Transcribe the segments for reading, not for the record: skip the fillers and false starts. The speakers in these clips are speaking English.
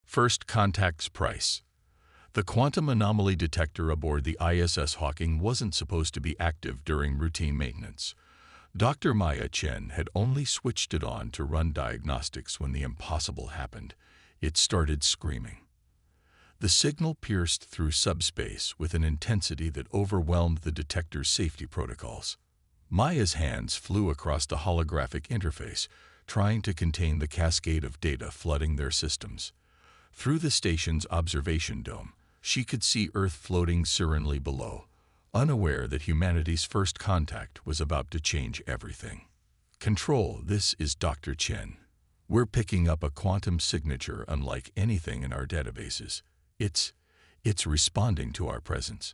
First contact's price. The quantum anomaly detector aboard the ISS Hawking wasn't supposed to be active during routine maintenance. Dr. Maya Chen had only switched it on to run diagnostics when the impossible happened. It started screaming. The signal pierced through subspace with an intensity that overwhelmed the detector's safety protocols. Maya's hands flew across the holographic interface, trying to contain the cascade of data flooding their systems. Through the station's observation dome, she could see Earth floating serenely below, unaware that humanity's first contact was about to change everything. Control, this is Dr. Chen. We're picking up a quantum signature unlike anything in our databases. It's responding to our presence.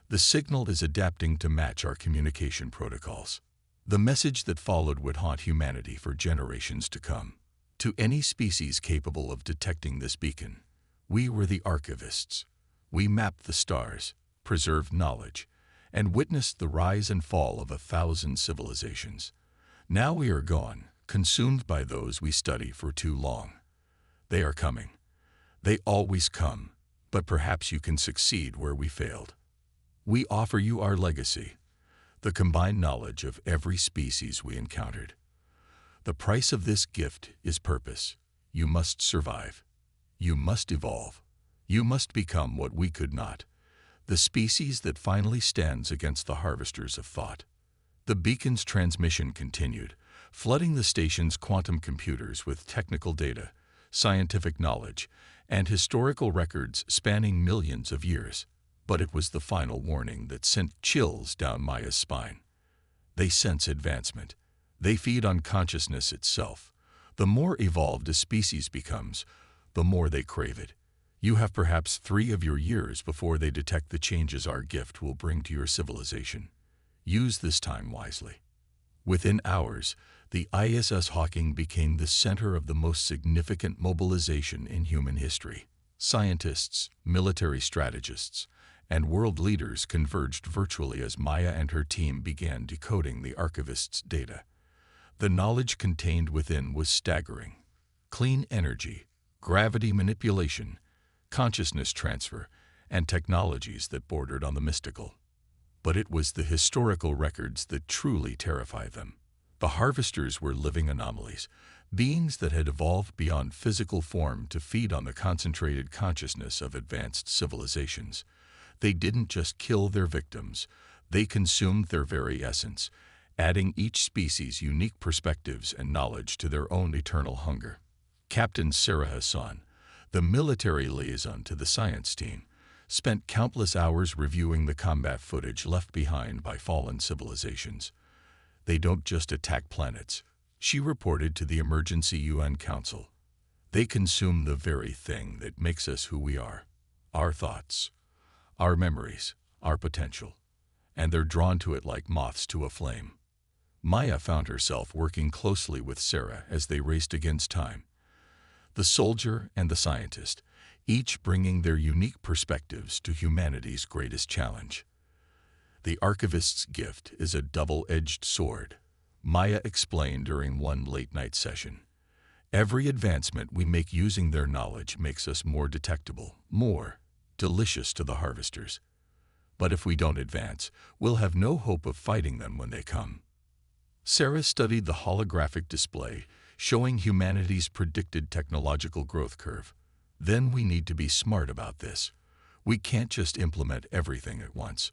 The signal is adapting to match our communication protocols. The message that followed would haunt humanity for generations to come. To any species capable of detecting this beacon, we were the archivists. We mapped the stars, preserved knowledge, and witnessed the rise and fall of 1,000 civilizations. Now we are gone, consumed by those we study for too long. They are coming. They always come, but perhaps you can succeed where we failed. We offer you our legacy, the combined knowledge of every species we encountered. The price of this gift is purpose. You must survive. You must evolve. You must become what we could not, the species that finally stands against the harvesters of thought. The beacon's transmission continued, flooding the station's quantum computers with technical data, scientific knowledge, and historical records spanning millions of years. But it was the final warning that sent chills down Maya's spine. They sense advancement. They feed on consciousness itself. The more evolved a species becomes, the more they crave it. You have perhaps 3 of your years before they detect the changes our gift will bring to your civilization. Use this time wisely. Within hours, the ISS Hawking became the center of the most significant mobilization in human history. Scientists, military strategists, and world leaders converged virtually as Maya and her team began decoding the archivist's data. The knowledge contained within was staggering. Clean energy, gravity manipulation, consciousness transfer, and technologies that bordered on the mystical. But it was the historical records that truly terrified them. The harvesters were living anomalies, beings that had evolved beyond physical form to feed on the concentrated consciousness of advanced civilizations. They didn't just kill their victims, they consumed their very essence, adding each species unique perspectives and knowledge to their own eternal hunger. Captain Sarah Hassan, the military liaison to the science team, spent countless hours reviewing the combat footage left behind by fallen civilizations. They don't just attack planets, she reported to the Emergency UN Council. They consume the very thing that makes us who we are, our thoughts, our memories, our potential, and they're drawn to it like moths to a flame. Maya found herself working closely with Sarah as they raced against time. The soldier and the scientist, each bringing their unique perspectives to humanity's greatest challenge. The archivist's gift is a double-edged sword, Maya explained during one late-night session. Every advancement we make using their knowledge makes us more detectable, more delicious to the harvesters. But if we don't advance, we'll have no hope of fighting them when they come. Sarah studied the holographic display, showing humanity's predicted technological growth curve. Then we need to be smart about this. We can't just implement everything at once.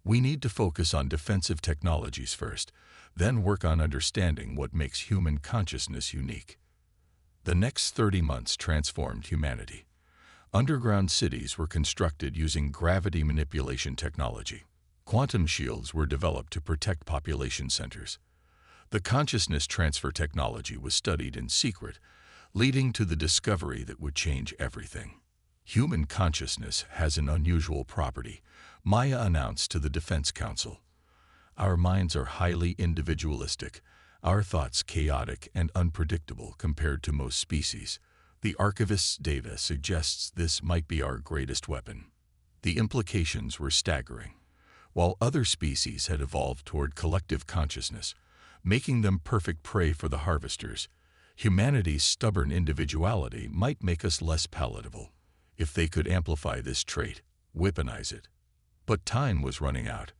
We need to focus on defensive technologies first, then work on understanding what makes human consciousness unique. The next 30 months transformed humanity. Underground cities were constructed using gravity manipulation technology. Quantum shields were developed to protect population centers. The consciousness transfer technology was studied in secret, leading to the discovery that would change everything. Human consciousness has an unusual property, Maya announced to the Defense Council. Our minds are highly individualistic, our thoughts chaotic and unpredictable compared to most species. The archivist's data suggests this might be our greatest weapon. The implications were staggering. While other species had evolved toward collective consciousness, making them perfect prey for the harvesters, Humanity's stubborn individuality might make us less palatable. If they could amplify this trait, weaponize it. But time was running out.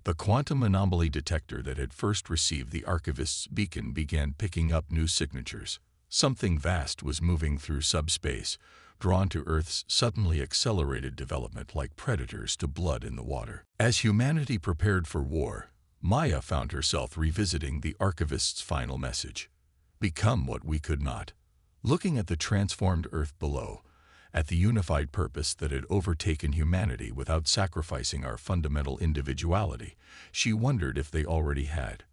The quantum anomaly detector that had first received the archivist's beacon began picking up new signatures. Something vast was moving through subspace, drawn to Earth's suddenly accelerated development like predators to blood in the water. As humanity prepared for war, Maya found herself revisiting the archivist's final message. Become what we could not. Looking at the transformed Earth below, at the unified purpose that had overtaken humanity without sacrificing our fundamental individuality, she wondered if they already had.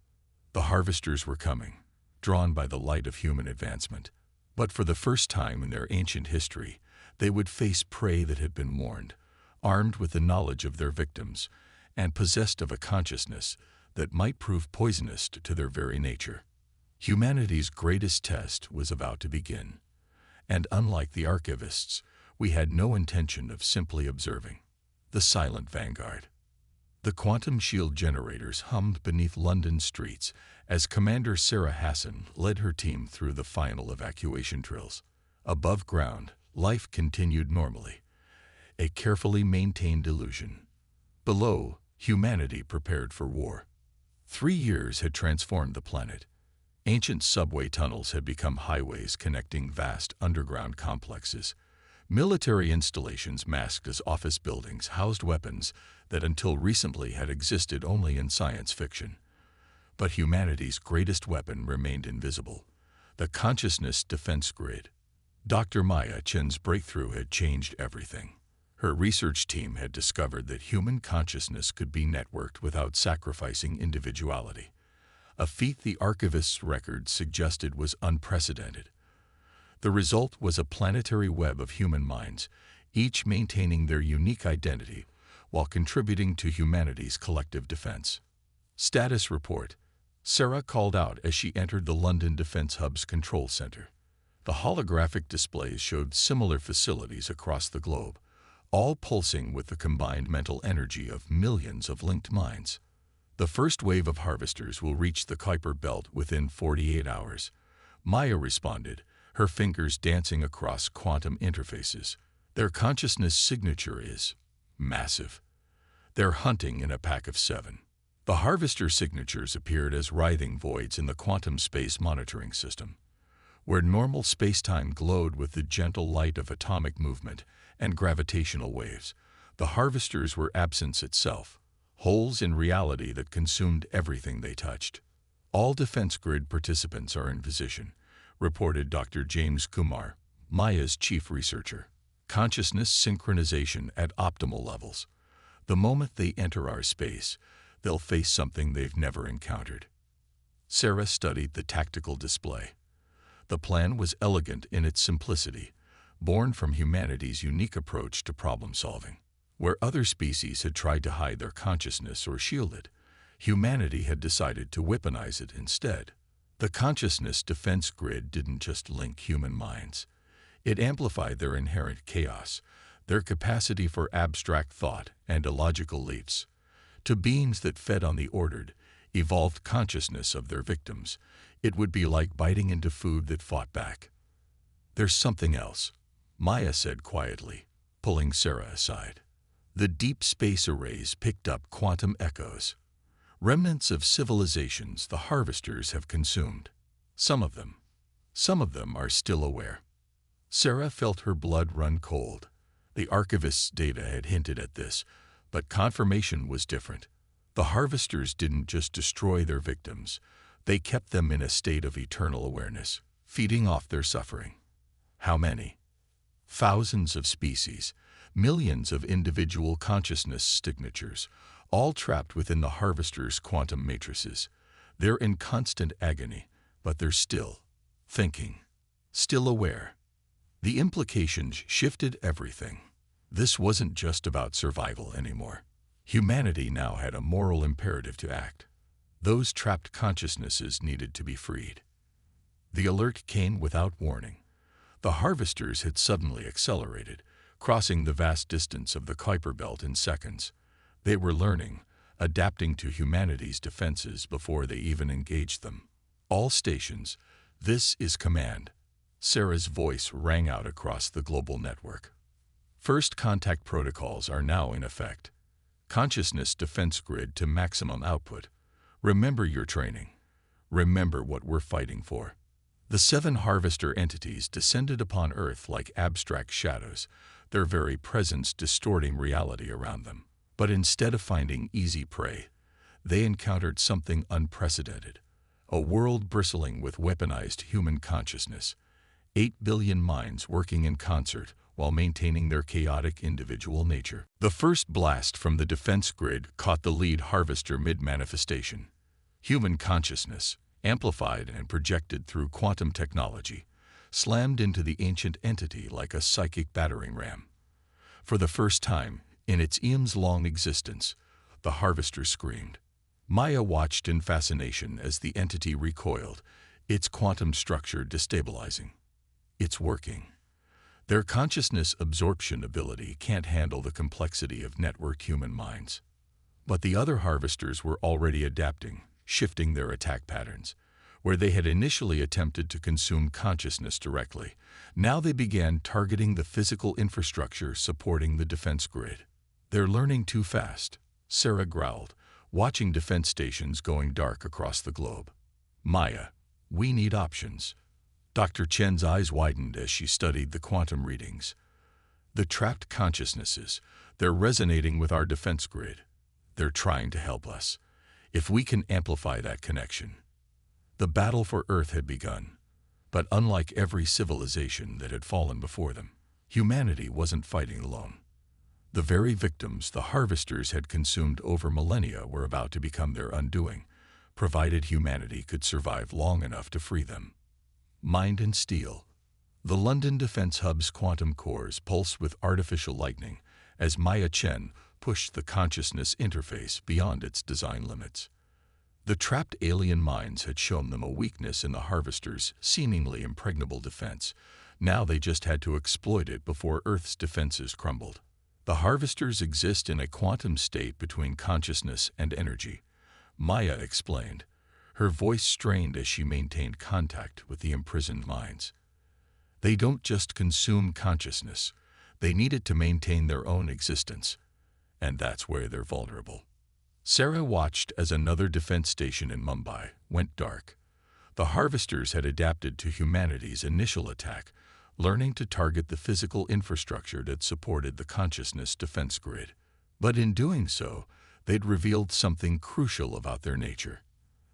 The harvesters were coming, drawn by the light of human advancement. But for the first time in their ancient history, they would face prey that had been warned, armed with the knowledge of their victims, and possessed of a consciousness that might prove poisonous to their very nature. Humanity's greatest test was about to begin, and unlike the archivists, we had no intention of simply observing. The silent vanguard. The quantum shield generators hummed beneath London streets as Commander Sarah Hassan led her team through the final evacuation drills. Above ground, life continued normally, a carefully maintained illusion. Below, humanity prepared for war. 3 years had transformed the planet. Ancient subway tunnels had become highways connecting vast underground complexes. Military installations masked as office buildings housed weapons that until recently had existed only in science fiction. But humanity's greatest weapon remained invisible: the consciousness defense grid. Dr. Maya Chen's breakthrough had changed everything. Her research team had discovered that human consciousness could be networked without sacrificing individuality, a feat the archivist's record suggested was unprecedented. The result was a planetary web of human minds, each maintaining their unique identity while contributing to humanity's collective defense. Status report, Sarah called out as she entered the London Defense Hub's control center. The holographic displays showed similar facilities across the globe, all pulsing with the combined mental energy of millions of linked minds. The first wave of harvesters will reach the Kuiper Belt within 48 hours. Maya responded, her fingers dancing across quantum interfaces. Their consciousness signature is massive. They're hunting in a pack of 7. The harvester signatures appeared as writhing voids in the quantum space monitoring system. Where normal spacetime glowed with the gentle light of atomic movement and gravitational waves, the harvesters were absence itself, holes in reality that consumed everything they touched. All defense grid participants are in position, reported Dr. James Kumar, Maya's chief researcher. Consciousness synchronization at optimal levels. The moment they enter our space, they'll face something they've never encountered. Sarah studied the tactical display. The plan was elegant in its simplicity, born from humanity's unique approach to problem solving. Where other species had tried to hide their consciousness or shield it, humanity had decided to weaponize it instead. The consciousness defense grid didn't just link human minds. It amplified their inherent chaos, their capacity for abstract thought and illogical leaps. To beings that fed on the ordered, evolved consciousness of their victims, it would be like biting into food that fought back. "There's something else," Maya said quietly, pulling Sarah aside. The deep space arrays picked up quantum echoes. Remnants of civilizations the harvesters have consumed. Some of them are still aware. Sarah felt her blood run cold. The archivist's data had hinted at this, but confirmation was different. The harvesters didn't just destroy their victims, they kept them in a state of eternal awareness, feeding off their suffering. How many? Thousands of species, millions of individual consciousness signatures, all trapped within the harvesters' quantum matrices. They're in constant agony, but they're still thinking, still aware. The implications shifted everything. This wasn't just about survival anymore. Humanity now had a moral imperative to act. Those trapped consciousnesses needed to be freed. The alert came without warning. The harvesters had suddenly accelerated, crossing the vast distance of the Kuiper Belt in seconds. They were learning, adapting to humanity's defenses before they even engaged them. All stations, This is command. Sarah's voice rang out across the global network. First contact protocols are now in effect. Consciousness defense grid to maximum output. Remember your training. Remember what we're fighting for. The 7 harvester entities descended upon Earth like abstract shadows, their very presence distorting reality around them. But instead of finding easy prey, they encountered something unprecedented. A world bristling with weaponized human consciousness. 8 billion minds working in concert while maintaining their chaotic individual nature. The first blast from the defense grid caught the lead harvester mid-manifestation. Human consciousness, amplified and projected through quantum technology, slammed into the ancient entity like a psychic battering ram. For the first time in its eons-long existence, the harvester screamed. Maya watched in fascination as the entity recoiled, its quantum structure destabilizing. It's working. Their consciousness absorption ability can't handle the complexity of networked human minds. But the other harvesters were already adapting, shifting their attack patterns. Where they had initially attempted to consume consciousness directly, now they began targeting the physical infrastructure supporting the defense grid. They're learning too fast, Sarah growled, watching defense stations going dark across the globe. Maya, we need options. Dr. Chen's eyes widened as she studied the quantum readings. The trapped consciousnesses, they're resonating with our defense grid. They're trying to help us. If we can amplify that connection. The battle for Earth had begun. But unlike every civilization that had fallen before them, humanity wasn't fighting alone. The very victims the harvesters had consumed over millennia were about to become their undoing, provided humanity could survive long enough to free them. Mind and steel. The London Defense Hub's quantum cores pulsed with artificial lightning as Maya Chen pushed the consciousness interface beyond its design limits. The trapped alien minds had shown them a weakness in the harvester's seemingly impregnable defense. Now they just had to exploit it before Earth's defenses crumbled. The harvesters exist in a quantum state between consciousness and energy, Maya explained, her voice strained as she maintained contact with the imprisoned minds. They don't just consume consciousness, they need it to maintain their own existence, and that's where they're vulnerable. Sarah watched as another defense station in Mumbai went dark. The harvesters had adapted to humanity's initial attack, learning to target the physical infrastructure that supported the consciousness defense grid. But in doing so, they'd revealed something crucial about their nature.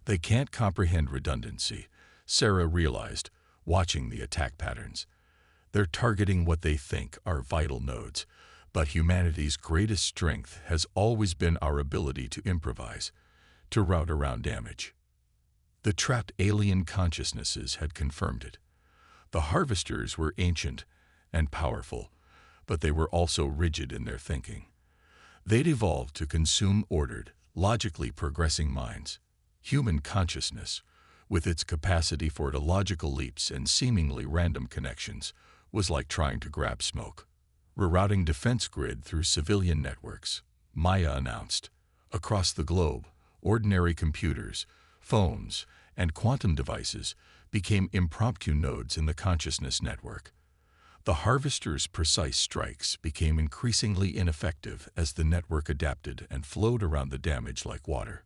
They can't comprehend redundancy, Sarah realized, watching the attack patterns. They're targeting what they think are vital nodes, but humanity's greatest strength has always been our ability to improvise, to route around damage. The trapped alien consciousnesses had confirmed it. The harvesters were ancient and powerful, but they were also rigid in their thinking. They'd evolved to consume ordered, logically progressing minds. Human consciousness, with its capacity for illogical leaps and seemingly random connections, was like trying to grab smoke. Rerouting defense grid through civilian networks, Maya announced. Across the globe, ordinary computers, phones, and quantum devices became impromptu nodes in the consciousness network. The harvesters' precise strikes became increasingly ineffective as the network adapted and flowed around the damage like water.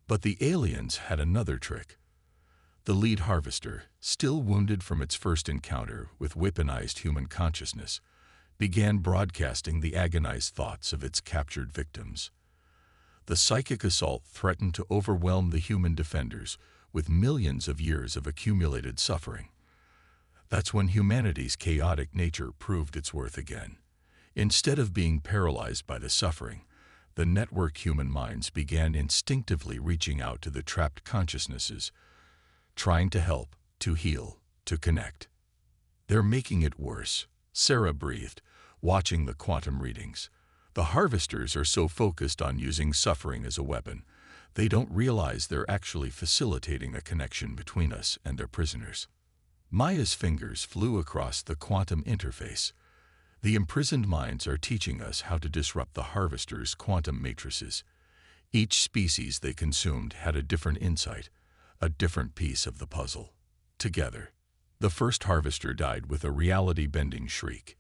But the aliens had another trick. The lead harvester, still wounded from its first encounter with weaponized human consciousness, began broadcasting the agonized thoughts of its captured victims. The psychic assault threatened to overwhelm the human defenders with millions of years of accumulated suffering. That's when humanity's chaotic nature proved its worth again. Instead of being paralyzed by the suffering, the network human minds began instinctively reaching out to the trapped consciousnesses, trying to help, to heal, to connect. They're making it worse, Sarah breathed, watching the quantum readings. The harvesters are so focused on using suffering as a weapon, they don't realize they're actually facilitating a connection between us and their prisoners. Maya's fingers flew across the quantum interface. The imprisoned minds are teaching us how to disrupt the harvesters' quantum matrices. Each species they consumed had a different insight, a different piece of the puzzle. Together, the first harvester died with a reality-bending shriek.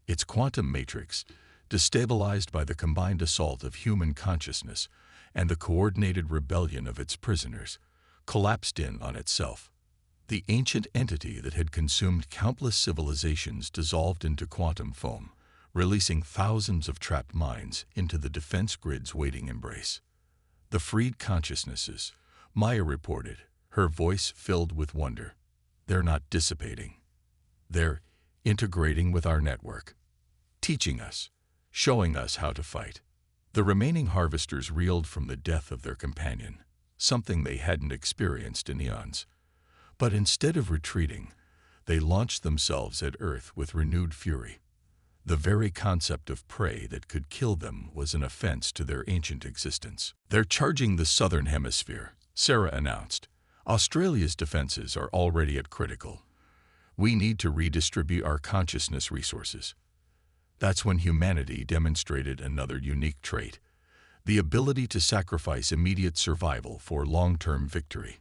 Its quantum matrix, destabilized by the combined assault of human consciousness and the coordinated rebellion of its prisoners, collapsed in on itself. The ancient entity that had consumed countless civilizations dissolved into quantum foam, releasing thousands of trapped minds into the defense grid's waiting embrace. The freed consciousnesses, Maya reported, her voice filled with wonder. They're not dissipating. They're integrating with our network, teaching us, showing us how to fight. The remaining harvesters reeled from the death of their companion, something they hadn't experienced in eons. But instead of retreating, they launched themselves at Earth with renewed fury. The very concept of prey that could kill them was an offense to their ancient existence. "They're charging the southern hemisphere," Sarah announced. "Australia's defenses are already at critical. We need to redistribute our consciousness resources." That's when humanity demonstrated another unique trait, the ability to sacrifice immediate survival for long-term victory.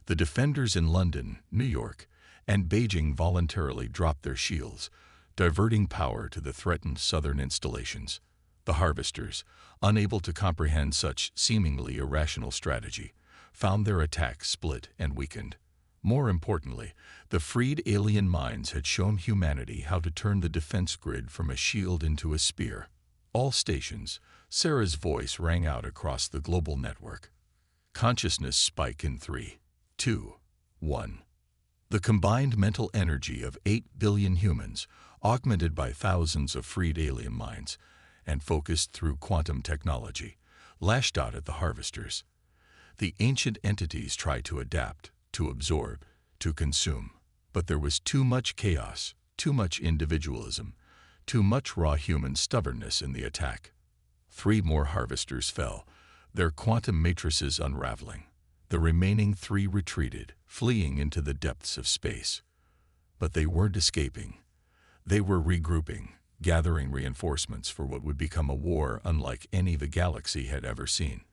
The defenders in London, New York, and Beijing voluntarily dropped their shields, diverting power to the threatened southern installations. The harvesters, unable to comprehend such seemingly irrational strategy, found their attack split and weakened. More importantly, the freed alien minds had shown humanity how to turn the defense grid from a shield into a spear. All stations, Sarah's voice rang out across the global network. Consciousness spike in 3, 2, 1. The combined mental energy of 8 billion humans, augmented by thousands of freed alien minds, and focused through quantum technology, lashed out at the harvesters. The ancient entities tried to adapt, to absorb, to consume. But there was too much chaos, too much individualism, too much raw human stubbornness in the attack. 3 more harvesters fell, their quantum matrices unraveling. The remaining 3 retreated, fleeing into the depths of space. But they weren't escaping. They were regrouping, gathering reinforcements for what would become a war unlike any the galaxy had ever seen.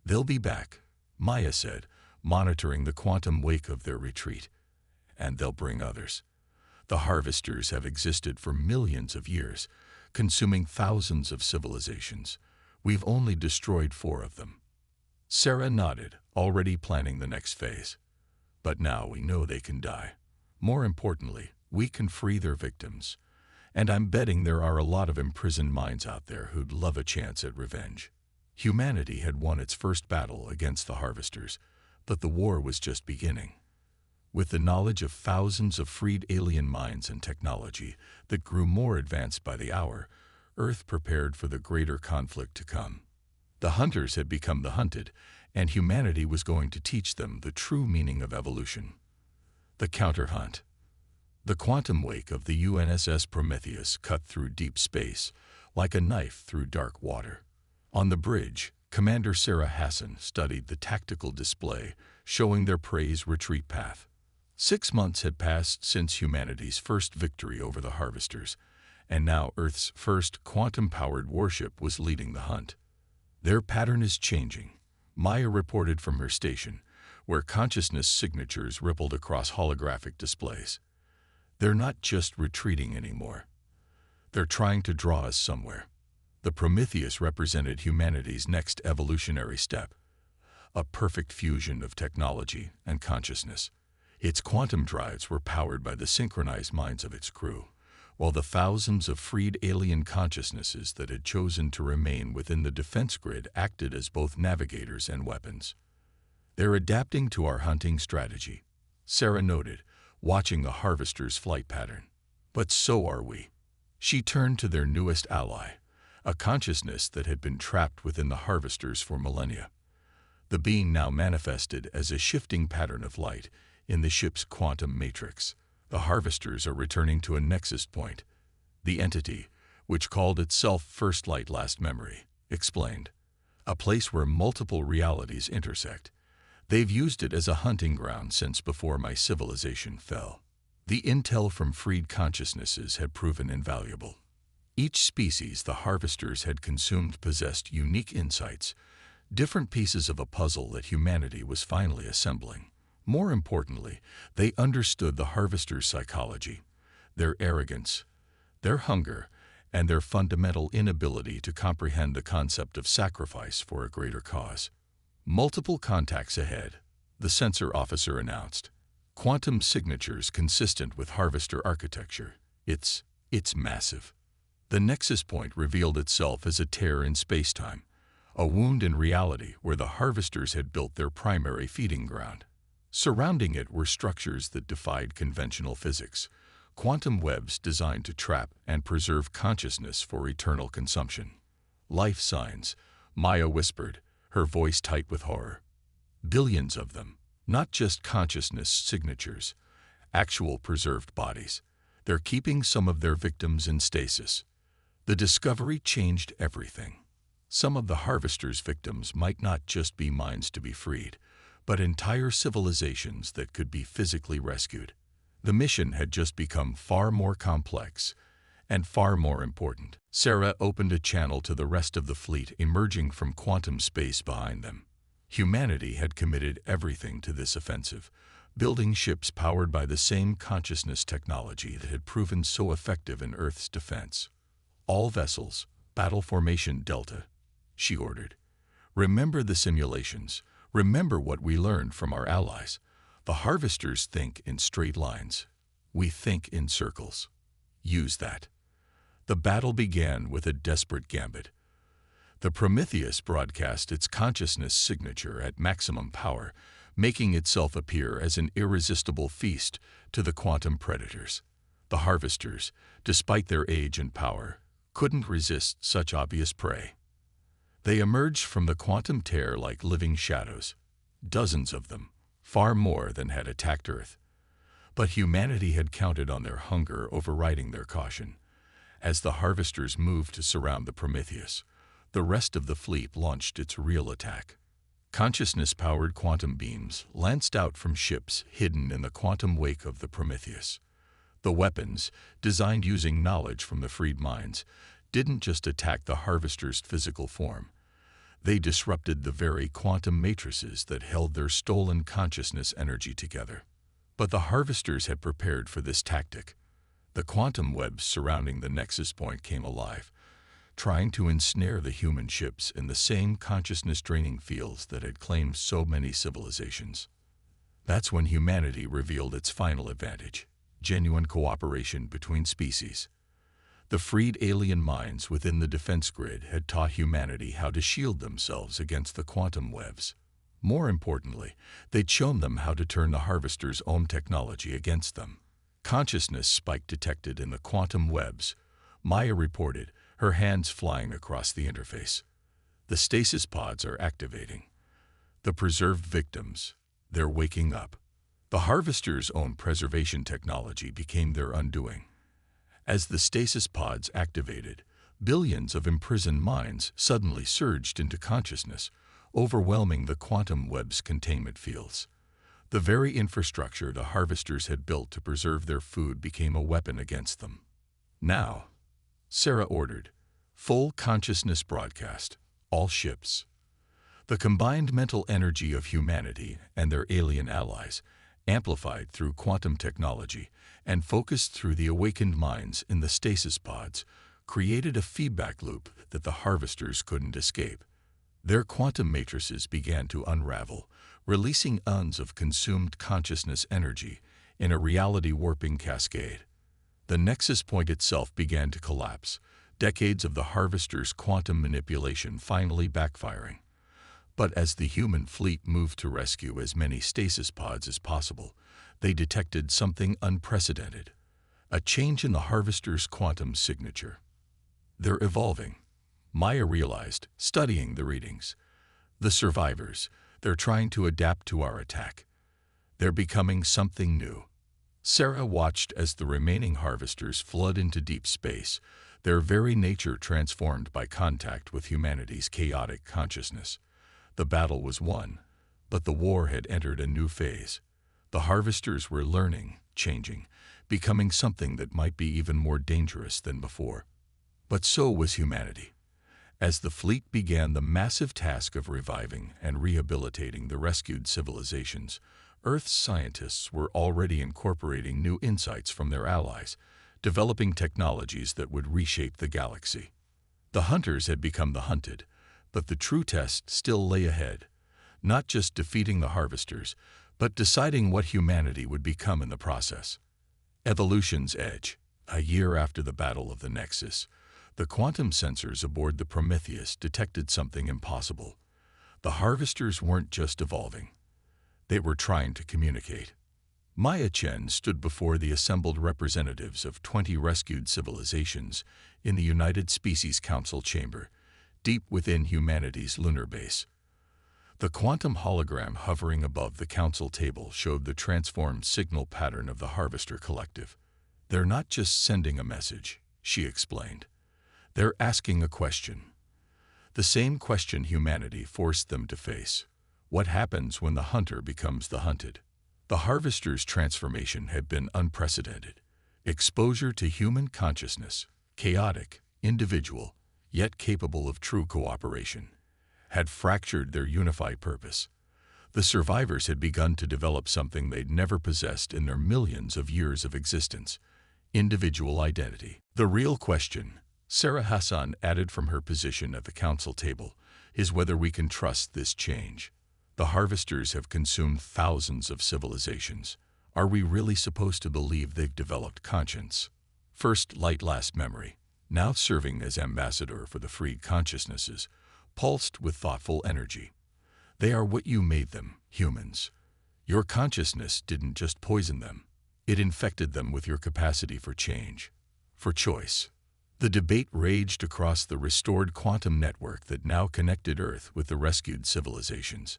"They'll be back," Maya said, monitoring the quantum wake of their retreat. "And they'll bring others. The harvesters have existed for millions of years, consuming thousands of civilizations. We've only destroyed 4 of them." Sarah nodded, already planning the next phase. "But now we know they can die. More importantly, we can free their victims. And I'm betting there are a lot of imprisoned minds out there who'd love a chance at revenge." Humanity had won its first battle against the harvesters, but the war was just beginning. With the knowledge of thousands of freed alien minds and technology that grew more advanced by the hour, Earth prepared for the greater conflict to come. The hunters had become the hunted, and humanity was going to teach them the true meaning of evolution. The counter-hunt. The quantum wake of the UNSS Prometheus cut through deep space, like a knife through dark water. On the bridge, Commander Sarah Hassan studied the tactical display, showing their prey's retreat path. 6 months had passed since humanity's first victory over the harvesters, and now Earth's first quantum-powered warship was leading the hunt. "Their pattern is changing," Maya reported from her station, where consciousness signatures rippled across holographic displays. "They're not just retreating anymore. They're trying to draw us somewhere." The Prometheus represented humanity's next evolutionary step, a perfect fusion of technology and consciousness. Its quantum drives were powered by the synchronized minds of its crew, while the thousands of freed alien consciousnesses that had chosen to remain within the defense grid acted as both navigators and weapons. "They're adapting to our hunting strategy," Sarah noted, watching the harvesters' flight pattern. "But so are we." She turned to their newest ally, a consciousness that had been trapped within the harvesters for millennia. The being now manifested as a shifting pattern of light in the ship's quantum matrix. "The harvesters are returning to a nexus point," the entity, which called itself First Light Last Memory, explained. "A place where multiple realities intersect. They've used it as a hunting ground since before my civilization fell." The intel from freed consciousnesses had proven invaluable. Each species the harvesters had consumed possessed unique insights, different pieces of a puzzle that humanity was finally assembling. More importantly, they understood the harvesters' psychology, their arrogance, their hunger, and their fundamental inability to comprehend the concept of sacrifice for a greater cause. Multiple contacts ahead, the sensor officer announced. Quantum signatures consistent with harvester architecture. It's massive. The nexus point revealed itself as a tear in spacetime, a wound in reality where the harvesters had built their primary feeding ground. Surrounding it were structures that defied conventional physics, quantum webs designed to trap and preserve consciousness for eternal consumption. Life signs, Maya whispered, her voice tight with horror. Billions of them, not just consciousness signatures, actual preserved bodies. They're keeping some of their victims in stasis. The discovery changed everything. Some of the harvesters' victims might not just be minds to be freed, but entire civilizations that could be physically rescued. The mission had just become far more complex and far more important. Sarah opened a channel to the rest of the fleet emerging from quantum space behind them. Humanity had committed everything to this offensive, building ships powered by the same consciousness technology that had proven so effective in Earth's defense. All vessels, battle formation Delta, she ordered. Remember the simulations. Remember what we learned from our allies. The harvesters think in straight lines. We think in circles. Use that. The battle began with a desperate gambit. The Prometheus broadcast its consciousness signature at maximum power, making itself appear as an irresistible feast to the quantum predators. The harvesters, despite their age and power, couldn't resist such obvious prey. They emerged from the quantum tear like living shadows, dozens of them, far more than had attacked Earth. But humanity had counted on their hunger overriding their caution. As the harvesters moved to surround the Prometheus, the rest of the fleet launched its real attack. Consciousness-powered quantum beams lanced out from ships hidden in the quantum wake of the Prometheus. The weapons, designed using knowledge from the freed minds, didn't just attack the harvesters' physical form. They disrupted the very quantum matrices that held their stolen consciousness energy together. But the harvesters had prepared for this tactic. The quantum webs surrounding the nexus point came alive, trying to ensnare the human ships in the same consciousness-draining fields that had claimed so many civilizations. That's when humanity revealed its final advantage: genuine cooperation between species. The freed alien minds within the defense grid had taught humanity how to shield themselves against the quantum webs. More importantly, they'd shown them how to turn the harvesters' own technology against them. Consciousness spike detected in the quantum webs, Maya reported, her hands flying across the interface. The stasis pods are activating. The preserved victims, they're waking up. The harvesters' own preservation technology became their undoing. As the stasis pods activated, billions of imprisoned minds suddenly surged into consciousness, overwhelming the quantum web's containment fields. The very infrastructure the harvesters had built to preserve their food became a weapon against them. Now, Sarah ordered, full consciousness broadcast, all ships. The combined mental energy of humanity and their alien allies, amplified through quantum technology and focused through the awakened minds in the stasis pods, created a feedback loop that the harvesters couldn't escape. Their quantum matrices began to unravel, releasing tons of consumed consciousness energy in a reality-warping cascade. The nexus point itself began to collapse, decades of the harvesters' quantum manipulation finally backfiring. But as the human fleet moved to rescue as many stasis pods as possible, they detected something unprecedented: a change in the harvesters' quantum signature. They're evolving, Maya realized, studying the readings. The survivors, they're trying to adapt to our attack. They're becoming something new. Sarah watched as the remaining harvesters flood into deep space, their very nature transformed by contact with humanity's chaotic consciousness. The battle was won, but the war had entered a new phase. The harvesters were learning, changing, becoming something that might be even more dangerous than before. But so was humanity. As the fleet began the massive task of reviving and rehabilitating the rescued civilizations, Earth's scientists were already incorporating new insights from their allies, developing technologies that would reshape the galaxy. The hunters had become the hunted, but the true test still lay ahead, not just defeating the harvesters, but deciding what humanity would become in the process. Evolution's edge. A year after the Battle of the Nexus, the quantum sensors aboard the Prometheus detected something impossible. The harvesters weren't just evolving. They were trying to communicate. Maya Chen stood before the assembled representatives of 20 rescued civilizations in the United Species Council chamber, deep within humanity's lunar base. The quantum hologram hovering above the council table showed the transformed signal pattern of the Harvester Collective. "They're not just sending a message," she explained. "They're asking a question. The same question humanity forced them to face. What happens when the hunter becomes the hunted?" The Harvester's transformation had been unprecedented. Exposure to human consciousness, chaotic, individual, yet capable of true cooperation, had fractured their unified purpose. The survivors had begun to develop something they'd never possessed in their millions of years of existence: individual identity. "The real question," Sarah Hassan added from her position at the council table, "is whether we can trust this change. The harvesters have consumed thousands of civilizations. Are we really supposed to believe they've developed conscience?" First Light, Last Memory, now serving as ambassador for the freed consciousnesses, pulsed with thoughtful energy. "They are what you made them, humans. Your consciousness didn't just poison them. It infected them with your capacity for change, for choice." The debate raged across the restored quantum network that now connected Earth with the rescued civilizations.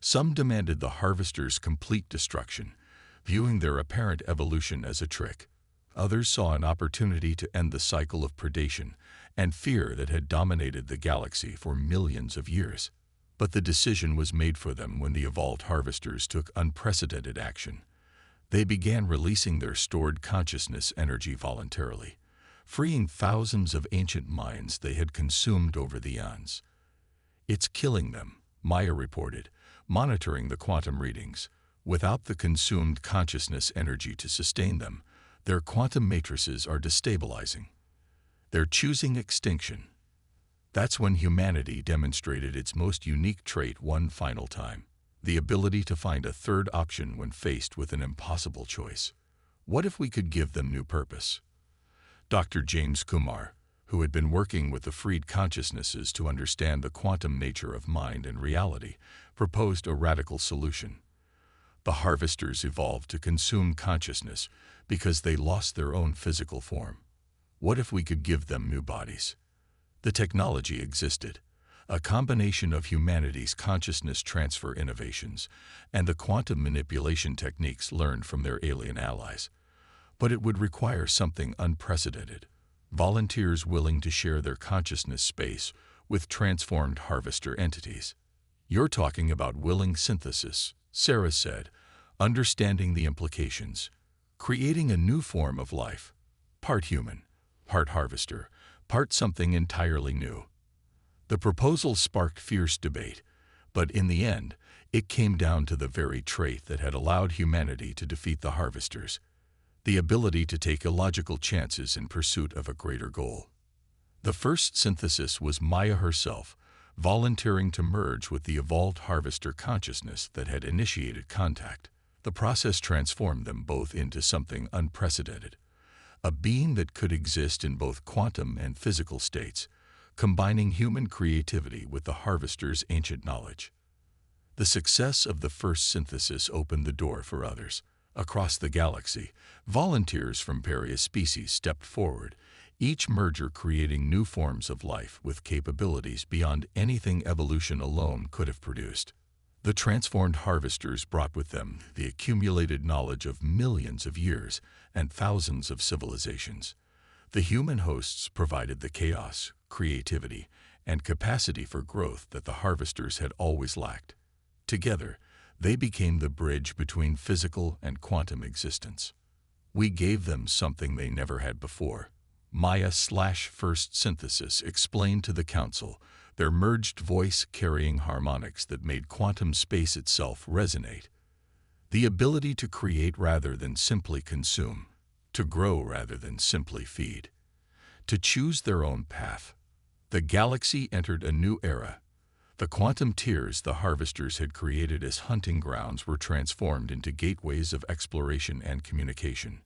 Some demanded the Harvesters' complete destruction, viewing their apparent evolution as a trick. Others saw an opportunity to end the cycle of predation and fear that had dominated the galaxy for millions of years. But the decision was made for them when the evolved Harvesters took unprecedented action. They began releasing their stored consciousness energy voluntarily, freeing thousands of ancient minds they had consumed over the eons. "It's killing them," Maya reported, monitoring the quantum readings. "Without the consumed consciousness energy to sustain them, their quantum matrices are destabilizing. They're choosing extinction." That's when humanity demonstrated its most unique trait one final time: the ability to find a third option when faced with an impossible choice. What if we could give them new purpose? Dr. James Kumar, who had been working with the freed consciousnesses to understand the quantum nature of mind and reality, proposed a radical solution. The Harvesters evolved to consume consciousness because they lost their own physical form. What if we could give them new bodies? The technology existed, a combination of humanity's consciousness transfer innovations and the quantum manipulation techniques learned from their alien allies. But it would require something unprecedented: volunteers willing to share their consciousness space with transformed Harvester entities. "You're talking about willing synthesis," Sarah said, understanding the implications. "Creating a new form of life, part human, part Harvester, part something entirely new." The proposal sparked fierce debate, but in the end, it came down to the very trait that had allowed humanity to defeat the Harvesters: the ability to take illogical chances in pursuit of a greater goal. The first synthesis was Maya herself, volunteering to merge with the evolved Harvester consciousness that had initiated contact. The process transformed them both into something unprecedented: a being that could exist in both quantum and physical states, combining human creativity with the Harvester's ancient knowledge. The success of the first synthesis opened the door for others. Across the galaxy, volunteers from various species stepped forward, each merger creating new forms of life with capabilities beyond anything evolution alone could have produced. The transformed Harvesters brought with them the accumulated knowledge of millions of years and thousands of civilizations. The human hosts provided the chaos, creativity, and capacity for growth that the Harvesters had always lacked. Together, they became the bridge between physical and quantum existence. "We gave them something they never had before," Maya/First Synthesis explained to the Council, their merged voice carrying harmonics that made quantum space itself resonate. The ability to create rather than simply consume, to grow rather than simply feed, to choose their own path. The galaxy entered a new era. The quantum tiers the harvesters had created as hunting grounds were transformed into gateways of exploration and communication.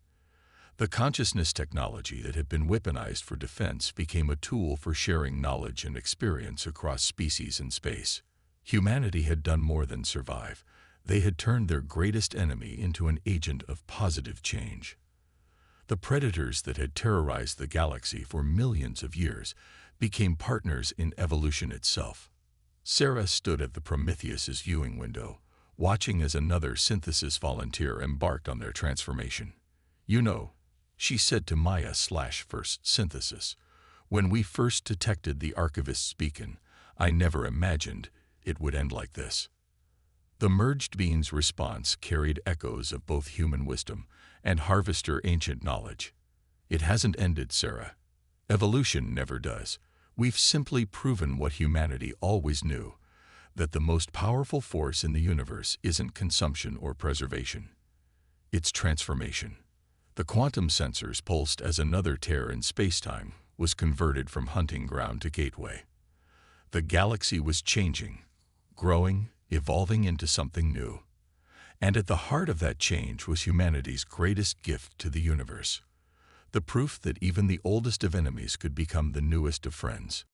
The consciousness technology that had been weaponized for defense became a tool for sharing knowledge and experience across species and space. Humanity had done more than survive. They had turned their greatest enemy into an agent of positive change. The predators that had terrorized the galaxy for millions of years became partners in evolution itself. Sarah stood at the Prometheus's viewing window, watching as another synthesis volunteer embarked on their transformation. "You know," she said to Maya/First Synthesis, "when we first detected the Archivist's beacon, I never imagined it would end like this." The merged being's response carried echoes of both human wisdom and harvester ancient knowledge. "It hasn't ended, Sarah. Evolution never does. We've simply proven what humanity always knew, that the most powerful force in the universe isn't consumption or preservation. It's transformation." The quantum sensors pulsed as another tear in spacetime was converted from hunting ground to gateway. The galaxy was changing, growing, evolving into something new. And at the heart of that change was humanity's greatest gift to the universe. The proof that even the oldest of enemies could become the newest of friends.